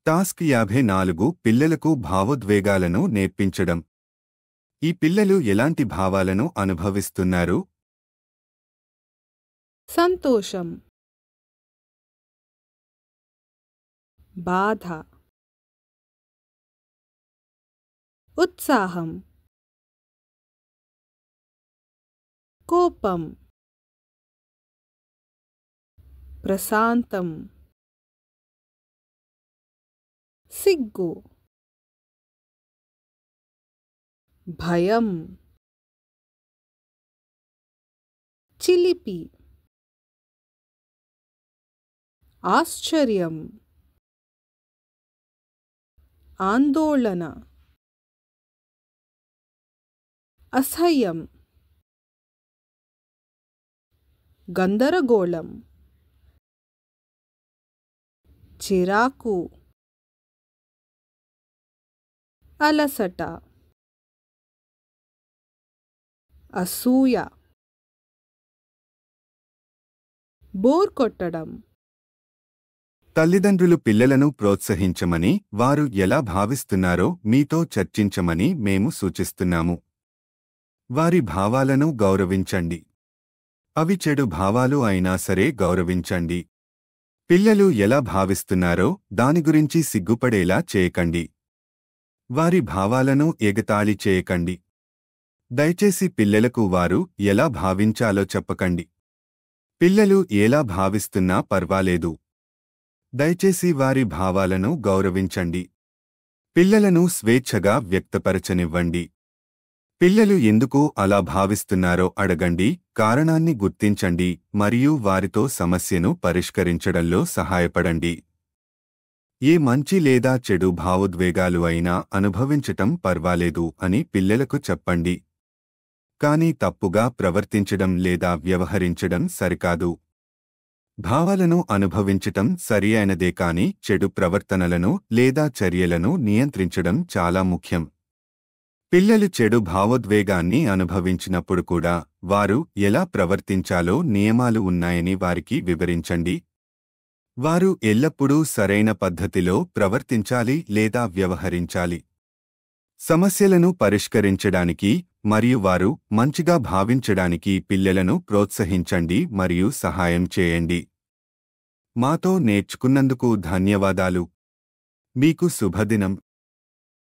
Task 54 పిల్లలకు భావోద్వేగాలను నేర్పించడం. ఈ పిల్లలు ఎలాంటి భావాలను అనుభవిస్తున్నారు? సంతోషం, బాధ, ఉత్సాహం, కోపం, ప్రశాంతం, సిగ్గు, భయం, చిలిపి, ఆశ్చర్యం, ఆందోళన, అసహ్యం, గందరగోళం, చిరాకు, అలసట, అసూయ, బోర్ కొట్టడం. తల్లిదండ్రులు పిల్లలను ప్రోత్సహించమని, వారు ఎలా భావిస్తున్నారో మీతో చర్చించమని మేము సూచిస్తున్నాము. వారి భావాలను గౌరవించండి. అవి చెడు భావాలు అయినా సరే గౌరవించండి. పిల్లలు ఎలా భావిస్తున్నారో దాని గురించి సిగ్గుపడేలా చేయకండి. వారి భావాలను ఎగతాళి చేయకండి. దయచేసి పిల్లలకు వారు ఎలా భావించాలో చెప్పకండి. పిల్లలు ఎలా భావిస్తున్నా పర్వాలేదు. దయచేసి వారి భావాలను గౌరవించండి. పిల్లలను స్వేచ్ఛగా వ్యక్తపరచనివ్వండి. పిల్లలు ఎందుకు అలా భావిస్తున్నారో అడగండి, కారణాన్ని గుర్తించండి మరియు వారితో సమస్యను పరిష్కరించడంలో సహాయపడండి. ఏ మంచి లేదా చెడు భావోద్వేగాలు అయినా అనుభవించటం పర్వాలేదు అని పిల్లలకు చెప్పండి. కానీ తప్పుగా ప్రవర్తించడం లేదా వ్యవహరించడం సరికాదు. భావాలను అనుభవించటం సరియైనదే కాని చెడు ప్రవర్తనలను లేదా చర్యలను నియంత్రించడం చాలా ముఖ్యం. పిల్లలు చెడు భావోద్వేగాన్ని అనుభవించినప్పుడు కూడా వారు ఎలా ప్రవర్తించాలో నియమాలు ఉన్నాయని వారికి వివరించండి. వారు ఎల్లప్పుడూ సరైన పద్ధతిలో ప్రవర్తించాలి లేదా వ్యవహరించాలి. సమస్యలను పరిష్కరించడానికి మరియు వారు మంచిగా భావించడానికి పిల్లలను ప్రోత్సహించండి మరియు సహాయం చేయండి. మాతో నేర్చుకున్నందుకు ధన్యవాదాలు. మీకు శుభదినం.